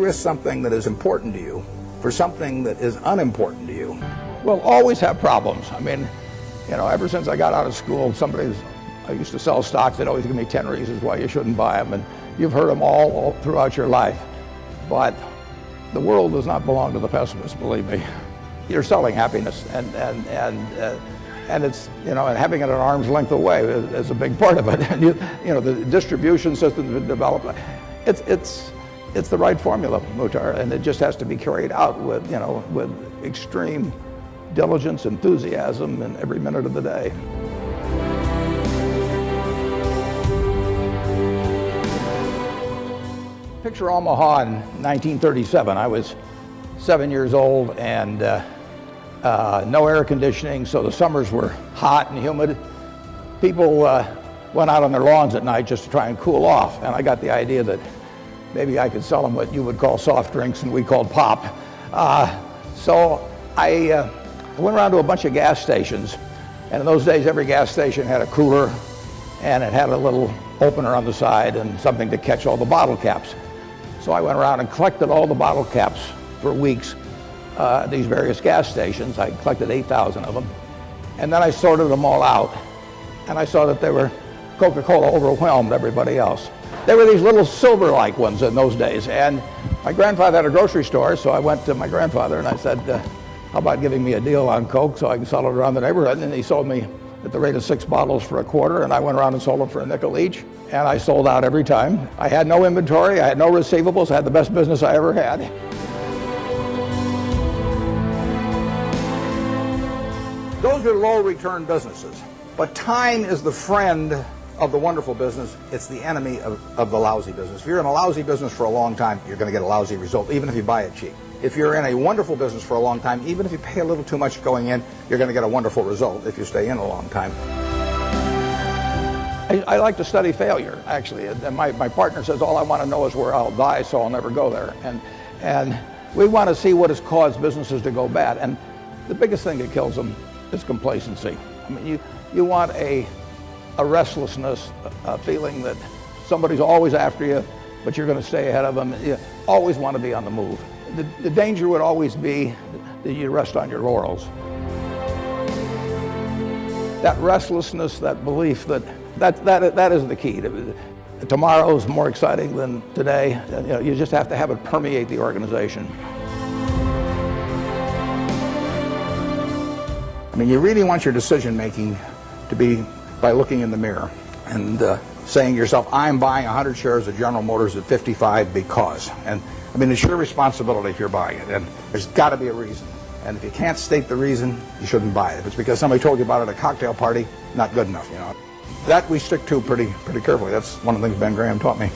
risk something that is important to you for something that is unimportant to you? We'll always have problems. I mean, ever since I got out of school, I used to sell stocks. They'd always give me 10 reasons why you shouldn't buy them, and you've heard them all throughout your life. But the world does not belong to the pessimists, believe me. You're selling happiness, and it's, and having it at arm's length away is a big part of it. And the distribution system's been developed. It's the right formula, Muhtar, and it just has to be carried out with extreme diligence, enthusiasm, in every minute of the day. Picture Omaha in 1937. I was 7 years old, and no air conditioning, so the summers were hot and humid. People went out on their lawns at night just to try and cool off, and I got the idea that maybe I could sell them what you would call soft drinks and we called pop. So I went around to a bunch of gas stations, and in those days every gas station had a cooler, and it had a little opener on the side and something to catch all the bottle caps. So I went around and collected all the bottle caps for weeks at these various gas stations. I collected 8,000 of them. And then I sorted them all out, and I saw that they were Coca-Cola overwhelmed everybody else. They were these little silver-like ones in those days. And my grandfather had a grocery store, so I went to my grandfather and I said, how about giving me a deal on Coke so I can sell it around the neighborhood? And he sold me at the rate of 6 bottles for $0.25, and I went around and sold them for $0.05 each. And I sold out every time. I had no inventory, I had no receivables, I had the best business I ever had. Those are low return businesses. But time is the friend of the wonderful business. It's the enemy of the lousy business. If you're in a lousy business for a long time, you're going to get a lousy result, even if you buy it cheap. If you're in a wonderful business for a long time, even if you pay a little too much going in, you're going to get a wonderful result if you stay in a long time. I like to study failure, actually. And my partner says, all I want to know is where I'll die, so I'll never go there. And we want to see what has caused businesses to go bad. And the biggest thing that kills them is complacency. I mean, you want a restlessness, a feeling that somebody's always after you, but you're going to stay ahead of them. You always want to be on the move. The danger would always be that you rest on your laurels. That restlessness, that belief that is the key. Tomorrow is more exciting than today. You just have to have it permeate the organization. I mean, you really want your decision making to be by looking in the mirror and saying to yourself, I'm buying 100 shares of General Motors at 55 because. And I mean, it's your responsibility if you're buying it, and there's got to be a reason. And if you can't state the reason, you shouldn't buy it. If it's because somebody told you about it at a cocktail party, not good enough, That we stick to pretty carefully. That's one of the things Ben Graham taught me.